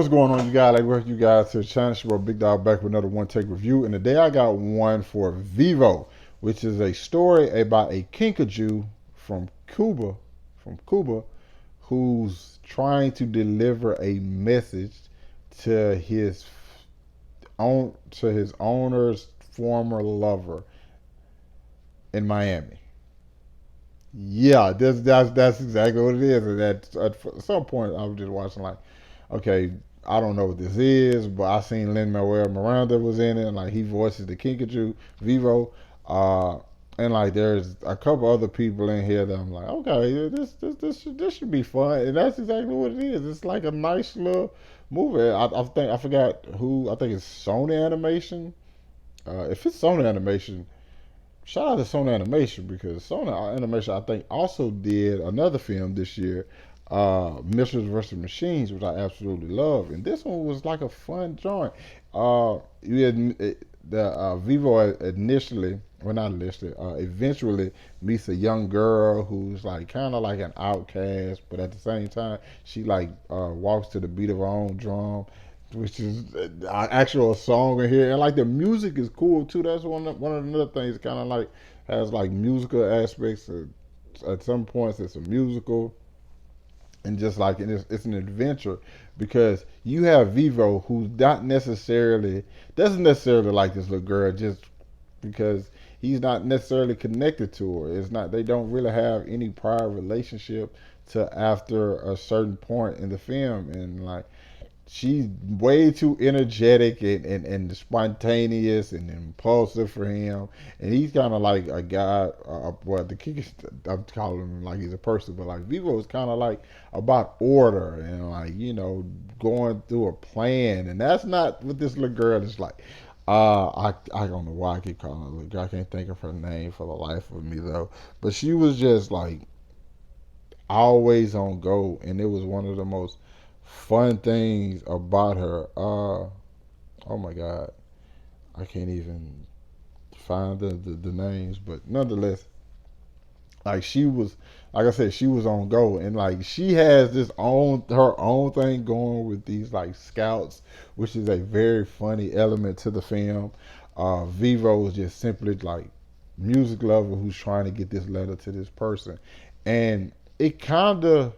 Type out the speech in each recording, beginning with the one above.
What's going on, you guys? Like, welcome you guys to the channel. It's your boy Big Dog back with another one take review. And today I got one for Vivo, which is a story about a kinkajou from Cuba, who's trying to deliver a message to his owner's former lover in Miami. Yeah, that's exactly what it is. And at some point, I was just watching like, okay, I don't know what this is, but I seen Lin-Manuel Miranda was in it, and like he voices the kinkajou Vivo, uh, and like there's a couple other people in here that I'm like, okay, this should be fun, and that's exactly what it is. It's like a nice little movie. I think I forgot who. I think it's Sony Animation. If it's Sony Animation, shout out to Sony Animation because Sony Animation I think also did another film this year, Mishers vs. Machines, which I absolutely love. And this one was like a fun joint. You had the Vivo initially, well not initially, eventually meets a young girl who's like kind of like an outcast, but at the same time she like walks to the beat of her own drum, which is an actual song in here, and like the music is cool too. That's one of the other things. Kind of like has like musical aspects. At some points, it's a musical, and just like it's an adventure because you have Vivo, who's not necessarily doesn't necessarily like this little girl just because he's not necessarily connected to her. It's not they don't really have any prior relationship to after a certain point in the film, and like she's way too energetic and spontaneous and impulsive for him. And he's kind of like a guy, well, the kick is, I'm calling him like he's a person, but like Vivo is kind of like about order and like, going through a plan. And that's not what this little girl is like. I don't know why I keep calling her little girl. I can't think of her name for the life of me though. But she was just like always on go, and it was one of the most fun things about her. Oh my God, I can't even find the names, but nonetheless, like she was, like I said, she was on go, and like she has this own her own thing going with these like scouts, which is a very funny element to the film. Vivo is just simply like music lover who's trying to get this letter to this person, and it kind of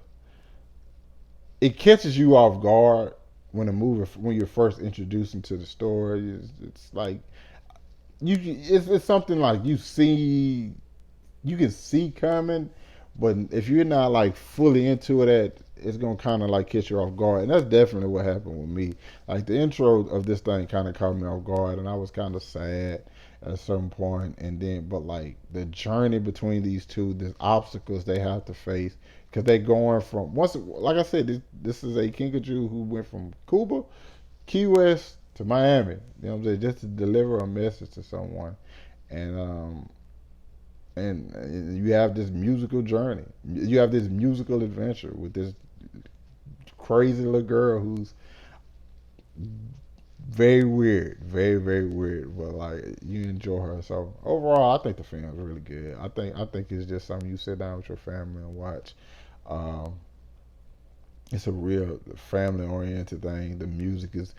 it catches you off guard when you're first introduced into the story. It's like it's something like you can see coming, but if you're not like fully into it, it's gonna kind of like catch you off guard, and that's definitely what happened with me. Like the intro of this thing kind of caught me off guard, and I was kind of sad at a certain point, and then but like the journey between these two, the obstacles they have to face, because they're going from once, like I said, this is a kinkajou who went from Cuba, Key West to Miami. You know what I'm saying, just to deliver a message to someone, and and you have this musical journey. You have this musical adventure with this crazy little girl who's very weird, very very weird. But like you enjoy her. So overall, I think the film is really good. I think it's just something you sit down with your family and watch. Um, it's a real family oriented thing. The music is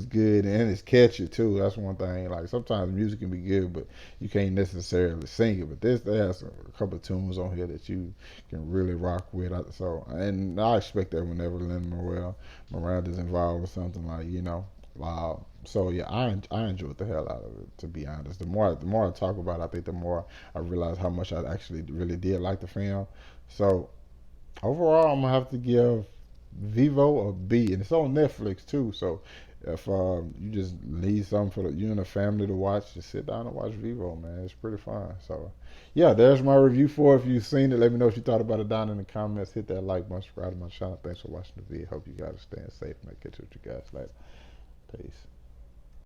good and it's catchy too. That's one thing. Like sometimes music can be good, but you can't necessarily sing it. But this they have a couple of tunes on here that you can really rock with. So and I expect that whenever Lin Manuel Miranda's involved with something like wow. So yeah, I enjoyed the hell out of it. To be honest, the more I talk about it, I think the more I realize how much I actually really did like the film. So overall, I'm gonna have to give Vivo a B, and it's on Netflix too. So if you just need something for you and the family to watch, just sit down and watch Vivo, man. It's pretty fun. So yeah, there's my review for it. If you've seen it, let me know what you thought about it down in the comments. Hit that like button, subscribe to my channel. Thanks for watching the video. Hope you guys are staying safe, and I'll catch you with you guys later. Peace.